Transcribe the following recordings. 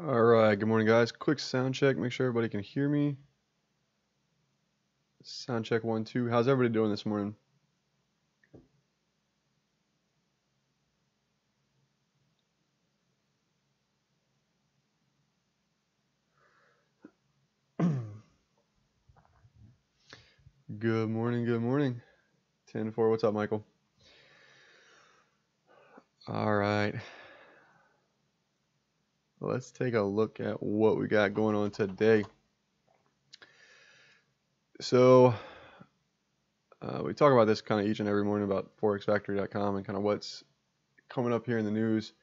All right, good morning, guys. Quick sound check. Make sure everybody can hear me. Sound check 1, 2. How's everybody doing this morning? Good morning, good morning. 10-4. What's up, Michael? All right. Let's take a look at what we got going on today. So, we talk about this kind of each and every morning about forexfactory.com and kind of what's coming up here in the news.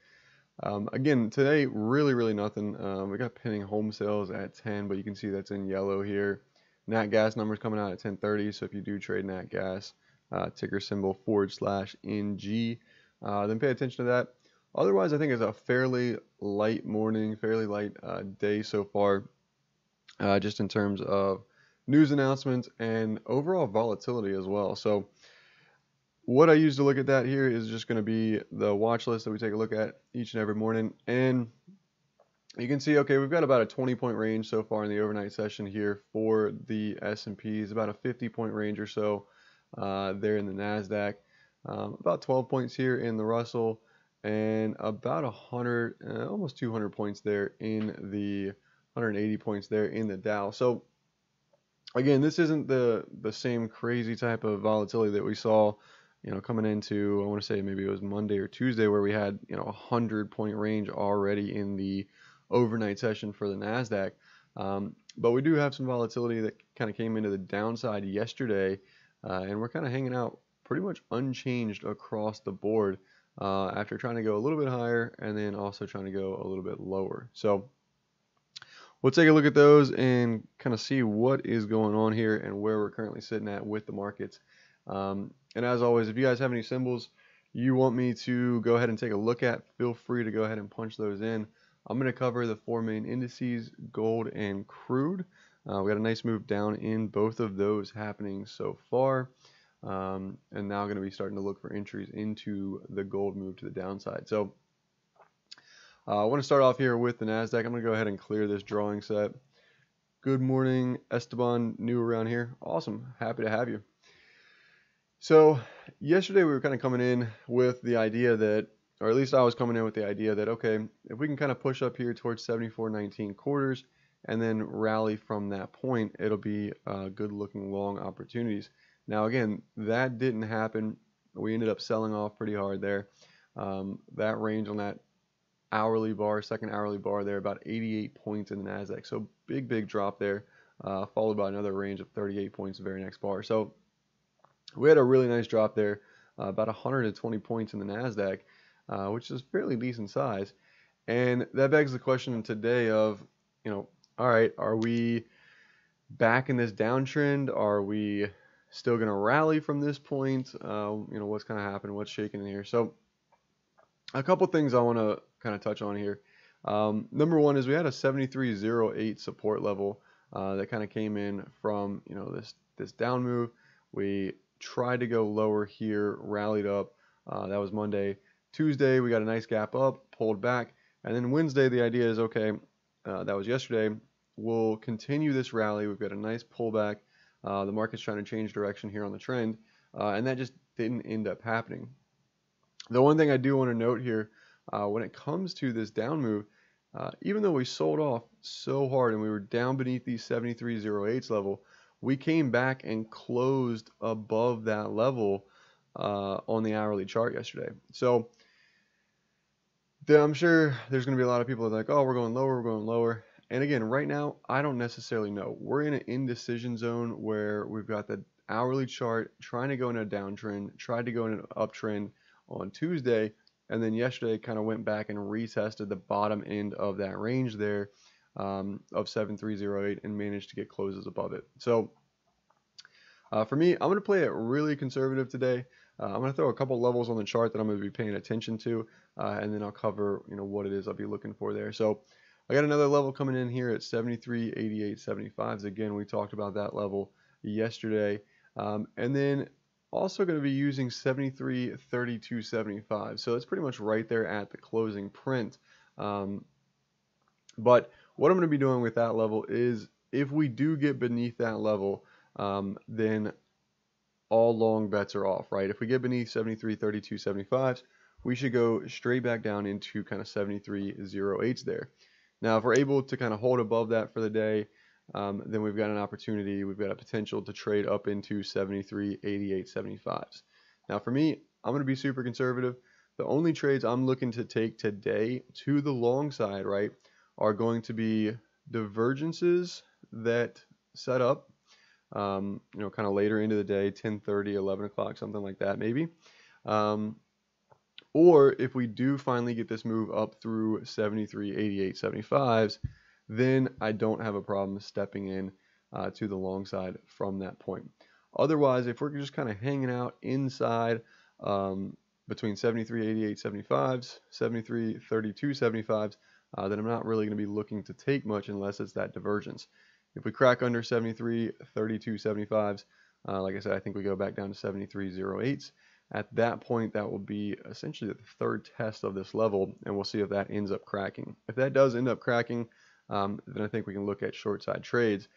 Again, today, really nothing. We got pending home sales at 10, but you can see that's in yellow here. Nat gas numbers coming out at 10:30, so if you do trade nat gas, ticker symbol /NG, then pay attention to that. Otherwise, I think it's a fairly light morning, fairly light day so far, just in terms of news announcements and overall volatility as well. So what I use to look at that here is just going to be the watch list that we take a look at each and every morning. And you can see, okay, we've got about a 20-point range so far in the overnight session here for the S&Ps, about a 50-point range or so there in the Nasdaq, about 12 points here in the Russell, and about 100, almost 200 points there in the 180 points there in the Dow. So again, this isn't the same crazy type of volatility that we saw, coming into, I want to say maybe it was Monday or Tuesday, where we had, a 100-point range already in the overnight session for the Nasdaq. But we do have some volatility that kind of came into the downside yesterday, and we're kind of hanging out pretty much unchanged across the board after trying to go a little bit higher and then also trying to go a little bit lower. So we'll take a look at those and kind of see what is going on here and where we're currently sitting at with the markets. And as always, if you guys have any symbols you want me to go ahead and take a look at, feel free to go ahead and punch those in. I'm going to cover the four main indices, gold and crude. We got a nice move down in both of those happening so far. And now going to be starting to look for entries into the gold move to the downside. So I want to start off here with the Nasdaq. I'm going to go ahead and clear this drawing set. Good morning, Esteban, new around here. Awesome, happy to have you. So yesterday we were kind of coming in with the idea that, or at least I was coming in with the idea that, okay, if we can kind of push up here towards 74.19 quarters and then rally from that point, it'll be good looking long opportunities. Now again, that didn't happen. We ended up selling off pretty hard there. That range on that hourly bar, second hourly bar there, about 88 points in the Nasdaq. So big drop there, followed by another range of 38 points the very next bar. So we had a really nice drop there, about 120 points in the Nasdaq, which is fairly decent size. And that begs the question today of, all right, are we back in this downtrend? Are we still going to rally from this point? What's kind of happening? What's shaking in here? So a couple things I want to kind of touch on here. Number one is we had a 73.08 support level that kind of came in from this down move. We tried to go lower here, rallied up. That was Monday. Tuesday we got a nice gap up, pulled back, and then Wednesday the idea is, okay, that was yesterday. We'll continue this rally. We've got a nice pullback. The market's trying to change direction here on the trend, and that just didn't end up happening. The one thing I do want to note here, when it comes to this down move, even though we sold off so hard and we were down beneath these 73.08 level, we came back and closed above that level on the hourly chart yesterday. So I'm sure there's going to be a lot of people that are like, oh, we're going lower. And again, right now, I don't necessarily know. We're in an indecision zone where we've got the hourly chart trying to go in a downtrend, tried to go in an uptrend on Tuesday, and then yesterday kind of went back and retested the bottom end of that range there of 7308 and managed to get closes above it. So for me, I'm going to play it really conservative today. I'm going to throw a couple levels on the chart that I'm going to be paying attention to, and then I'll cover what it is I'll be looking for there. So I got another level coming in here at 73.8875. Again, we talked about that level yesterday, and then also going to be using 73.3275. So it's pretty much right there at the closing print. But what I'm going to be doing with that level is if we do get beneath that level, then all long bets are off, right? If we get beneath 73.32 75s, we should go straight back down into kind of 73.08s there. Now, if we're able to kind of hold above that for the day, then we've got an opportunity, we've got a potential to trade up into 73.88 75s. Now, for me, I'm going to be super conservative. The only trades I'm looking to take today to the long side, right, are going to be divergences that set up kind of later into the day, 10:30, 11 o'clock, something like that maybe. Or if we do finally get this move up through 73.88 75s, then I don't have a problem stepping in to the long side from that point. Otherwise, if we're just kind of hanging out inside between 73.88 75s, 73.32 75s, then I'm not really going to be looking to take much unless it's that divergence. If we crack under 73.32 75s, like I said, I think we go back down to 73.08s. At that point, that will be essentially the third test of this level, and we'll see if that ends up cracking. If that does end up cracking, then I think we can look at short side trades,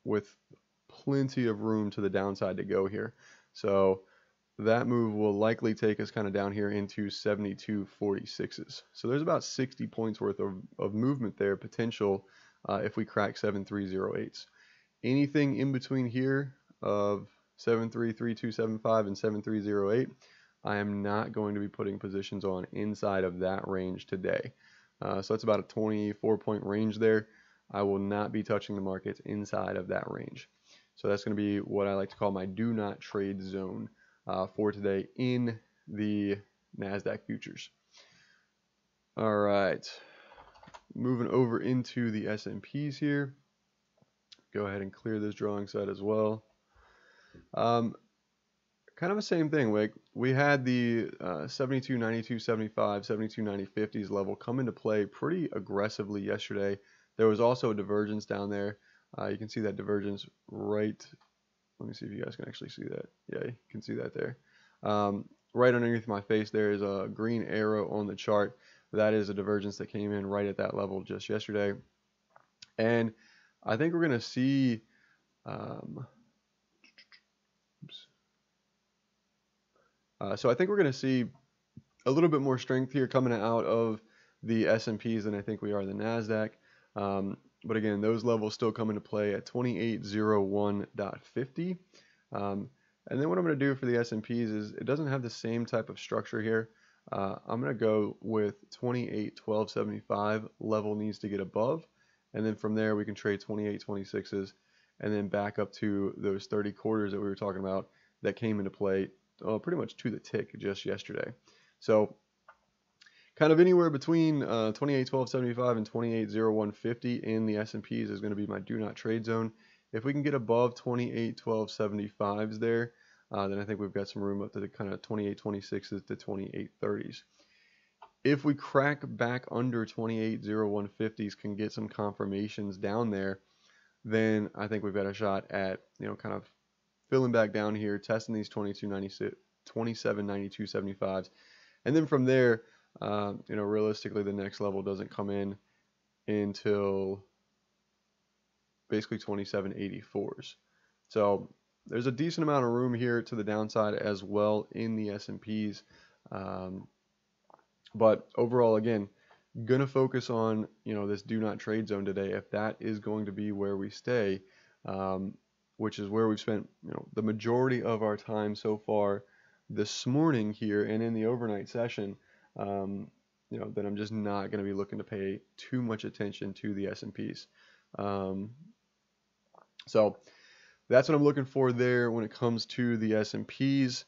with plenty of room to the downside to go here. So that move will likely take us kind of down here into 72.46s. So there's about 60 points worth of movement there, potential, if we crack 73.08s. Anything in between here of 73.3275 and 73.08, I am not going to be putting positions on inside of that range today. So that's about a 24-point range there. I will not be touching the markets inside of that range. So that's going to be what I like to call my do not trade zone for today in the NASDAQ futures. All right, moving over into the S&Ps here. Go ahead and clear this drawing set as well. Kind of the same thing. Like we had the 72.92 75, 72.90 50s level come into play pretty aggressively yesterday. There was also a divergence down there. You can see that divergence right. Let me see if you guys can actually see that. Yeah, you can see that there. Right underneath my face there is a green arrow on the chart. That is a divergence that came in right at that level just yesterday. And I think we're going to see so I think we're going to see a little bit more strength here coming out of the S&Ps than I think we are the NASDAQ. But again, those levels still come into play at 2801.50. And then what I'm going to do for the S&Ps is it doesn't have the same type of structure here. I'm going to go with 2812.75 level needs to get above. And then from there we can trade 2826s and then back up to those 30 quarters that we were talking about that came into play pretty much to the tick just yesterday. So kind of anywhere between 2812.75 and 2801.50 in the S&Ps is going to be my do not trade zone. If we can get above 2812.75s there, then I think we've got some room up to the kind of 2826s to 2830s. If we crack back under 2801.50s, can get some confirmations down there, then I think we've got a shot at, kind of filling back down here, testing these 2792 75s. And then from there, realistically, the next level doesn't come in until basically 2784s. So there's a decent amount of room here to the downside as well in the S&Ps. But overall, again, going to focus on, this do not trade zone today. If that is going to be where we stay, which is where we've spent, the majority of our time so far this morning here and in the overnight session, then I'm just not going to be looking to pay too much attention to the S&Ps. So that's what I'm looking for there when it comes to the S&Ps.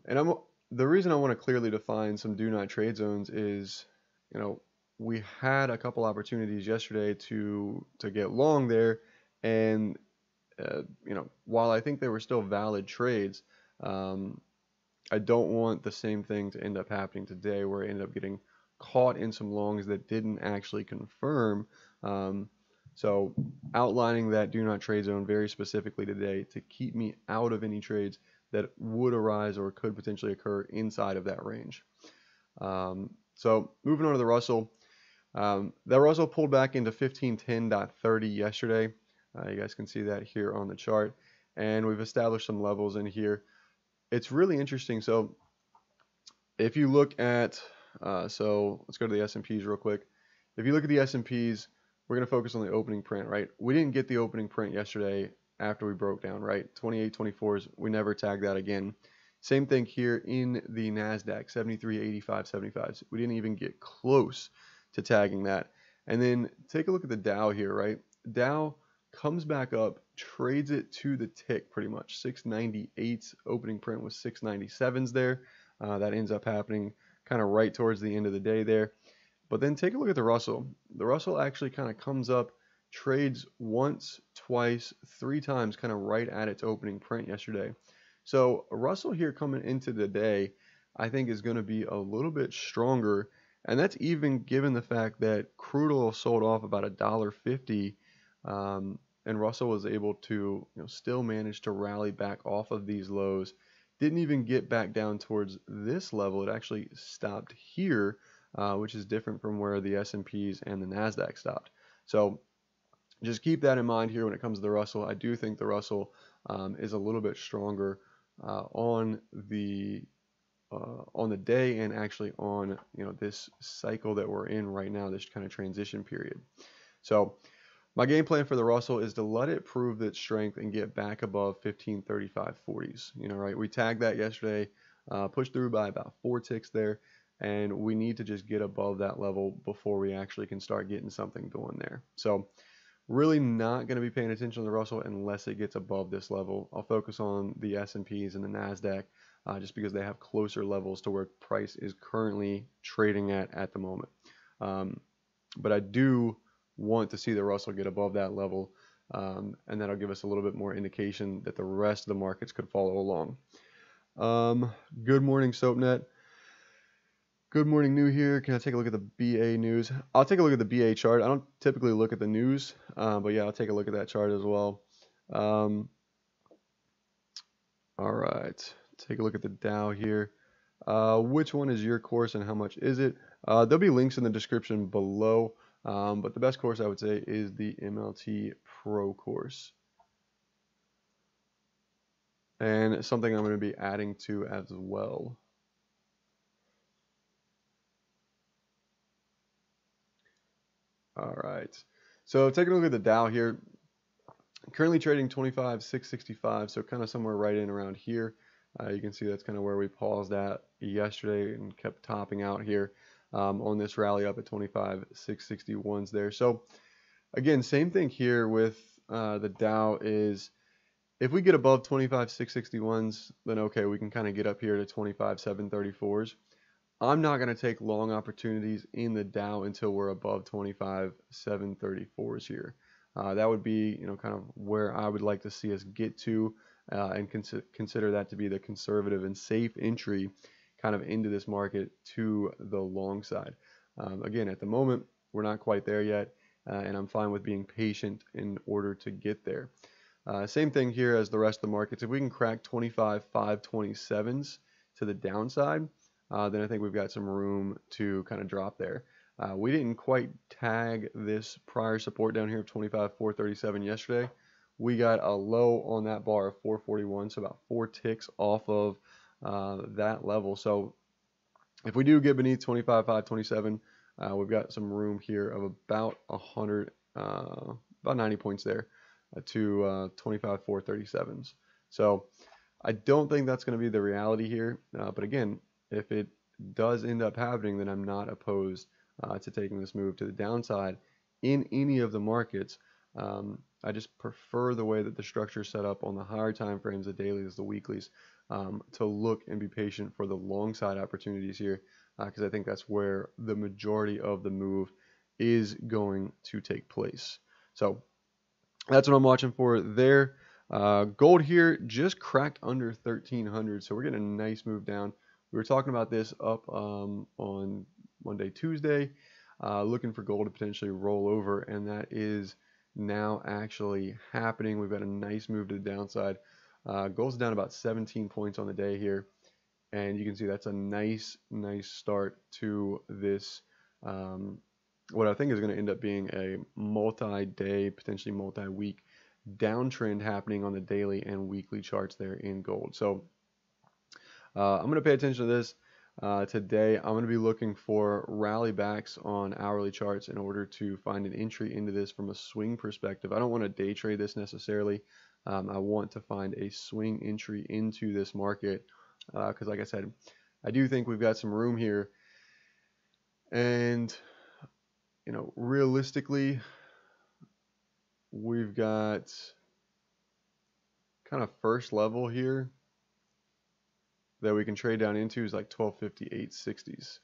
And the reason I want to clearly define some do not trade zones is, we had a couple opportunities yesterday to get long there, and while I think they were still valid trades, I don't want the same thing to end up happening today, where I ended up getting caught in some longs that didn't actually confirm. So outlining that do not trade zone very specifically today to keep me out of any trades that would arise or could potentially occur inside of that range. So moving on to the Russell. That Russell pulled back into 1510.30 yesterday. You guys can see that here on the chart. And we've established some levels in here. It's really interesting. So if you look at, so let's go to the S&Ps real quick. If you look at the S&Ps, we're going to focus on the opening print, right? We didn't get the opening print yesterday after we broke down, right? 28, 24s, we never tagged that again. Same thing here in the NASDAQ, 73, 85, 75s. We didn't even get close to tagging that. And then take a look at the Dow here, right? Dow comes back up, trades it to the tick pretty much. 698 opening print was 697s there. That ends up happening kind of right towards the end of the day there. But then take a look at the Russell. The Russell actually kind of comes up, trades once, twice, 3 times kind of right at its opening print yesterday. So Russell here coming into the day, I think is going to be a little bit stronger. And that's even given the fact that crude oil sold off about $1.50, and Russell was able to still manage to rally back off of these lows. Didn't even get back down towards this level. It actually stopped here, which is different from where the S&Ps and the NASDAQ stopped. So just keep that in mind here when it comes to the Russell. I do think the Russell is a little bit stronger on the day, and actually on this cycle that we're in right now, this kind of transition period. So my game plan for the Russell is to let it prove its strength and get back above 1535.40s. Right? We tagged that yesterday, pushed through by about 4 ticks there, and we need to just get above that level before we actually can start getting something going there. So really not going to be paying attention to the Russell unless it gets above this level. I'll focus on the S&Ps and the NASDAQ just because they have closer levels to where price is currently trading at the moment. But I do want to see the Russell get above that level, and that'll give us a little bit more indication that the rest of the markets could follow along. Good morning, SoapNet. Good morning, New here. Can I take a look at the BA news? I'll take a look at the BA chart. I don't typically look at the news, but yeah, I'll take a look at that chart as well. All right, take a look at the Dow here. Which one is your course and how much is it? There'll be links in the description below, but the best course I would say is the MLT Pro course. And something I'm going to be adding to as well. All right, so taking a look at the Dow here, currently trading 25,665, so kind of somewhere right in around here. You can see that's kind of where we paused at yesterday and kept topping out here on this rally up at 25,661s there. So again, same thing here with the Dow is if we get above 25,661s, then okay, we can kind of get up here to 25,734s. I'm not going to take long opportunities in the Dow until we're above 25,734s here. That would be, kind of where I would like to see us get to, and consider that to be the conservative and safe entry kind of into this market to the long side. Again, at the moment, we're not quite there yet, and I'm fine with being patient in order to get there. Same thing here as the rest of the markets. If we can crack 25,527s to the downside, then I think we've got some room to kind of drop there. We didn't quite tag this prior support down here of 25,437 yesterday. We got a low on that bar of 441, so about 4 ticks off of that level. So if we do get beneath 25,527, we've got some room here of about 100, about 90 points there to 25,437s. So I don't think that's going to be the reality here, but again, if it does end up happening, then I'm not opposed to taking this move to the downside in any of the markets. I just prefer the way that the structure is set up on the higher time frames, the dailies, the weeklies, to look and be patient for the long side opportunities here, because I think that's where the majority of the move is going to take place. So that's what I'm watching for there. Gold here just cracked under 1,300, so we're getting a nice move down. We were talking about this up on Monday, Tuesday, looking for gold to potentially roll over, and that is now actually happening. We've got a nice move to the downside. Gold's down about 17 points on the day here. and you can see that's a nice start to this, what I think is going to end up being a multi-day, potentially multi-week downtrend happening on the daily and weekly charts there in gold. So I'm going to pay attention to this. Today, I'm going to be looking for rally backs on hourly charts in order to find an entry into this from a swing perspective. I don't want to day trade this necessarily. I want to find a swing entry into this market because, like I said, I do think we've got some room here. And, you know, realistically, we've got kind of first level here that we can trade down into is like 1250, 860s.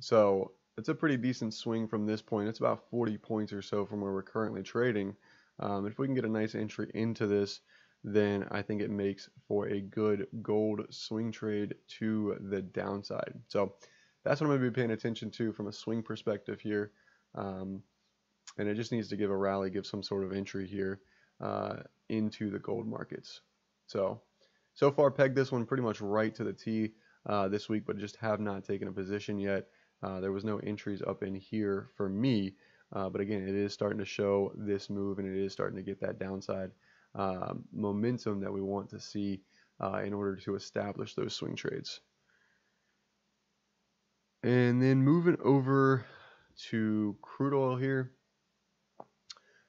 So it's a pretty decent swing from this point. It's about 40 points or so from where we're currently trading. If we can get a nice entry into this, then I think it makes for a good gold swing trade to the downside. So that's what I'm going to be paying attention to from a swing perspective here. And it just needs to give a rally, give some sort of entry here into the gold markets. So far pegged this one pretty much right to the T this week, but just have not taken a position yet. There was no entries up in here for me, but again, it is starting to show this move, and it is starting to get that downside momentum that we want to see in order to establish those swing trades. And then moving over to crude oil here.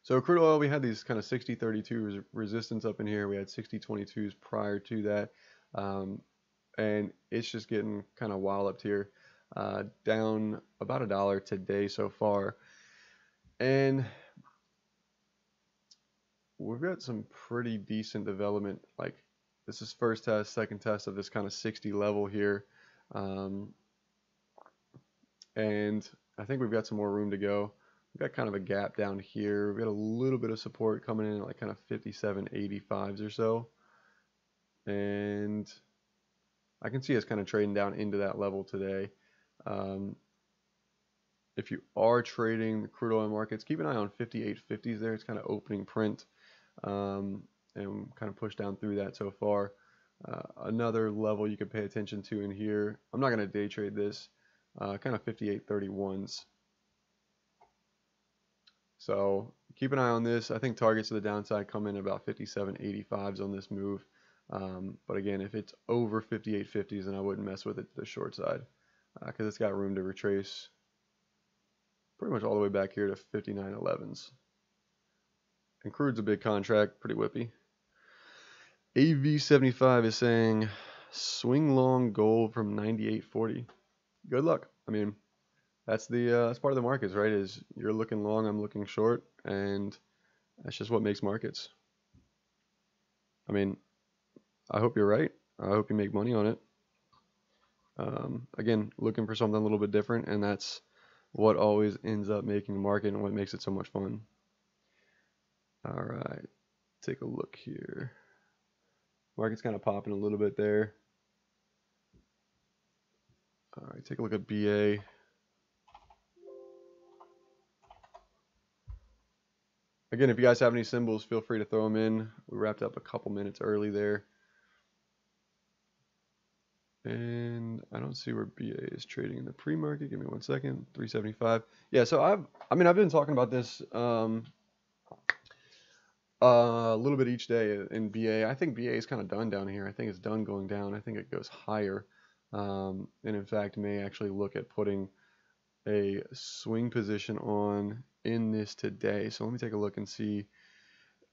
So crude oil, we had these kind of 60-32 resistance up in here. We had 60-22s prior to that. And it's just getting kind of walloped here. Down about $1 today so far. And we've got some pretty decent development. Like, this is first test, second test of this kind of 60 level here. And I think we've got some more room to go. We've got kind of a gap down here. We've got a little bit of support coming in at like kind of 57.85s or so. And I can see us kind of trading down into that level today. If you are trading the crude oil markets, keep an eye on 58.50s there. It's kind of opening print and kind of pushed down through that so far. Another level you could pay attention to in here, I'm not going to day trade this, kind of 58.31s. So keep an eye on this. I think targets to the downside come in about 57.85s on this move. But again, if it's over 58.50s, then I wouldn't mess with it to the short side because it's got room to retrace pretty much all the way back here to 59.11s. And crude's a big contract, pretty whippy. AV75 is saying swing long gold from 98.40. Good luck. I mean, that's part of the markets, right? Is you're looking long, I'm looking short, and that's just what makes markets. I mean, I hope you're right. I hope you make money on it. Again, looking for something a little bit different, and that's what always ends up making the market and what makes it so much fun. All right, take a look here. Market's kind of popping a little bit there. All right, take a look at BA. Again, if you guys have any symbols, feel free to throw them in. We wrapped up a couple minutes early there. And I don't see where BA is trading in the pre-market. Give me 1 second. 375. Yeah, so I've been talking about this a little bit each day in BA. I think BA is kind of done down here. I think it's done going down. I think it goes higher. And in fact, may actually look at putting a swing position on in this today. So let me take a look and see.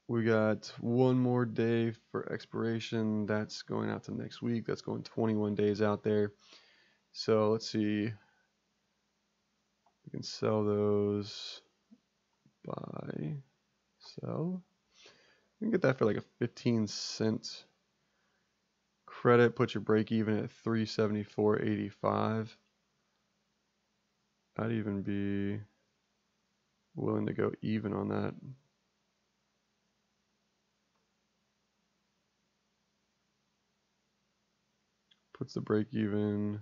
We got one more day for expiration. That's going out to next week. That's going 21 days out there. So let's see. We can sell those. Buy. Sell. We can get that for like a 15-cent credit. Put your break even at 374.85. I'd even be willing to go even on that. Puts the break even.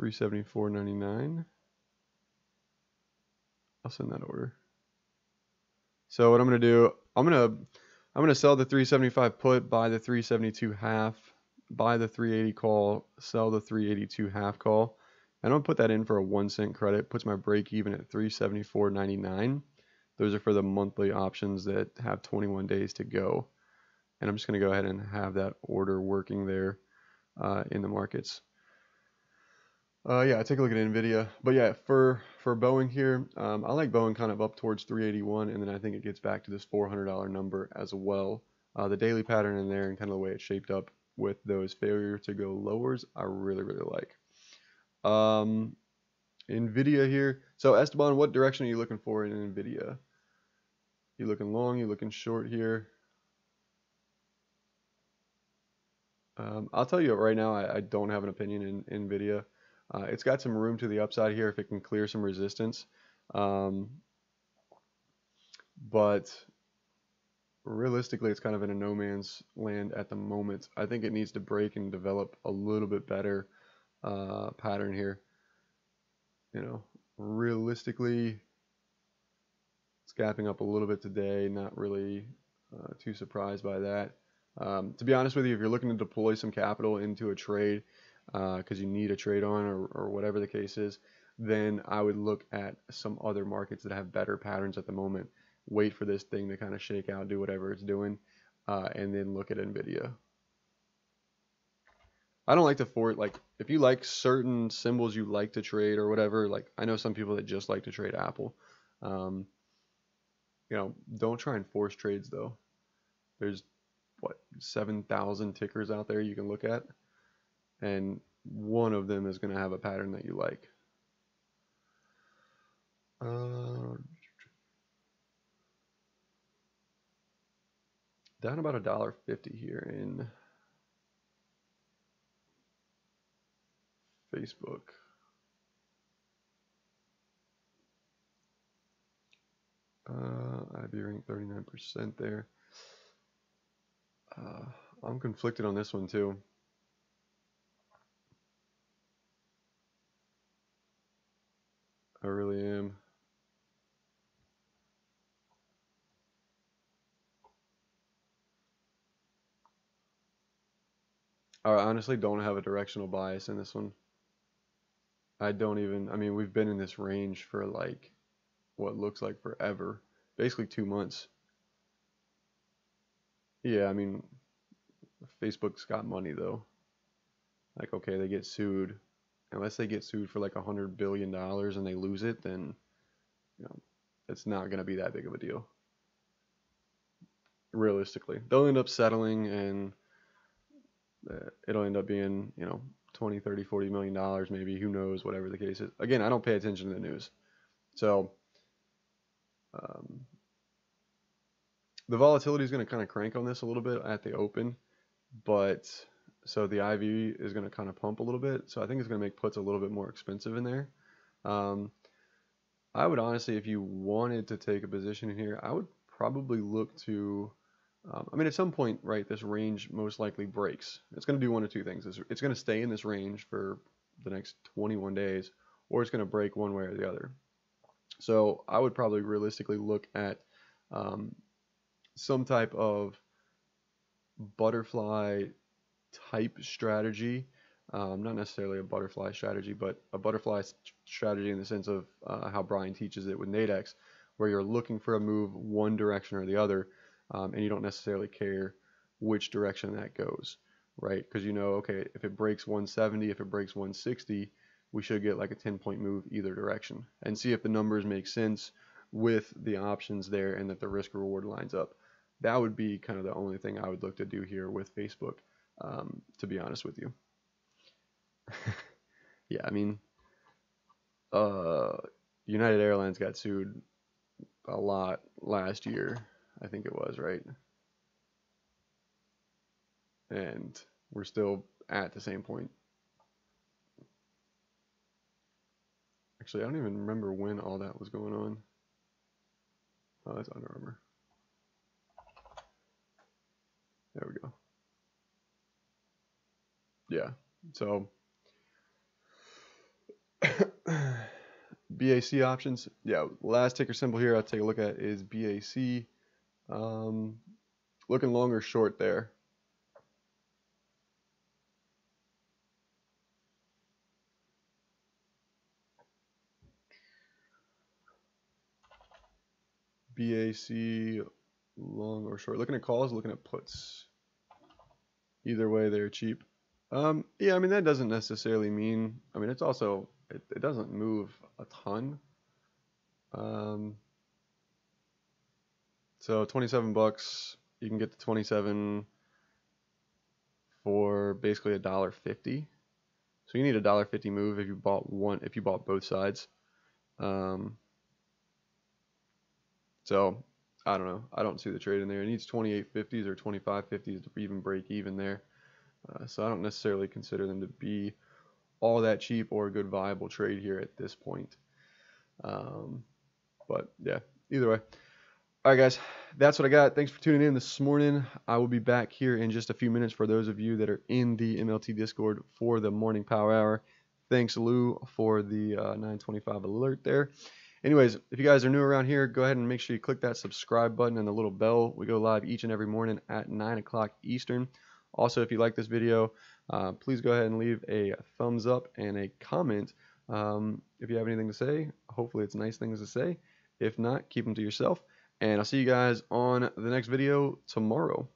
$374.99. I'll send that order. So what I'm gonna do, I'm gonna sell the 375 put, buy the 372 half, buy the 380 call, sell the 382 half call, and I'm gonna put that in for a 1 cent credit. Puts my break even at 374.99. Those are for the monthly options that have 21 days to go, and I'm just gonna go ahead and have that order working there in the markets. Yeah, take a look at Nvidia. But yeah, for Boeing here, I like Boeing kind of up towards 381, and then I think it gets back to this $400 number as well. The daily pattern in there and kind of the way it's shaped up with those failure to go lowers, I really, really like. Nvidia here. So Esteban, what direction are you looking for in Nvidia? You looking long? You looking short here? I'll tell you right now, I don't have an opinion in Nvidia. It's got some room to the upside here if it can clear some resistance. But realistically, it's kind of in a no man's land at the moment. I think it needs to break and develop a little bit better pattern here. You know, realistically, it's gapping up a little bit today. Not really too surprised by that. To be honest with you, if you're looking to deploy some capital into a trade because you need a trade on or whatever the case is, then I would look at some other markets that have better patterns at the moment. Wait for this thing to kind of shake out, do whatever it's doing, and then look at Nvidia. I don't like to force, like, if you like certain symbols you like to trade or whatever, like, I know some people that just like to trade Apple. You know, don't try and force trades though. There's, what, 7,000 tickers out there you can look at, and one of them is going to have a pattern that you like. Down about $1.50 here in Facebook. IB ranked 39% there. I'm conflicted on this one too. I really am. I honestly don't have a directional bias in this one. I mean, we've been in this range for like what looks like forever, basically 2 months. Yeah, I mean, Facebook's got money though. Like, okay, they get sued. Unless they get sued for like $100 billion and they lose it, then, you know, it's not going to be that big of a deal. Realistically, they'll end up settling and it'll end up being, you know, 20, 30, 40 million dollars maybe, who knows, whatever the case is. Again, I don't pay attention to the news. So the volatility is going to kind of crank on this a little bit at the open, but so the IV is going to kind of pump a little bit. So I think it's going to make puts a little bit more expensive in there. I would honestly, if you wanted to take a position in here, I would probably look to, I mean, at some point, right, this range most likely breaks. It's going to do one of two things. It's going to stay in this range for the next 21 days, or it's going to break one way or the other. So I would probably realistically look at some type of butterfly type strategy. Not necessarily a butterfly strategy, but a butterfly strategy in the sense of how Brian teaches it with Nadex, where you're looking for a move one direction or the other, and you don't necessarily care which direction that goes, right? Because you know, okay, if it breaks 170, if it breaks 160, we should get like a 10-point move either direction, and see if the numbers make sense with the options there and that the risk reward lines up. That would be kind of the only thing I would look to do here with Facebook, to be honest with you. Yeah, I mean, United Airlines got sued a lot last year, I think it was, right? And we're still at the same point. Actually, I don't even remember when all that was going on. Oh, that's Under Armour. There we go. Yeah, so BAC options. Yeah, last ticker symbol here I'll take a look at is BAC. Looking long or short there. BAC long or short. Looking at calls, looking at puts. Either way, they're cheap. Yeah, I mean that doesn't necessarily mean. I mean it's also it doesn't move a ton. So 27 bucks, you can get to 27 for basically $1.50. So you need $1.50 move if you bought both sides. So I don't know. I don't see the trade in there. It needs 28.50s or 25.50s to even break even there. So I don't necessarily consider them to be all that cheap or a good viable trade here at this point. But yeah, either way. All right, guys, that's what I got. Thanks for tuning in this morning. I will be back here in just a few minutes for those of you that are in the MLT Discord for the morning power hour. Thanks, Lou, for the 9:25 alert there. Anyways, if you guys are new around here, go ahead and make sure you click that subscribe button and the little bell. We go live each and every morning at 9 o'clock Eastern. Also, if you like this video, please go ahead and leave a thumbs up and a comment. If you have anything to say, hopefully it's nice things to say. If not, keep them to yourself. And I'll see you guys on the next video tomorrow.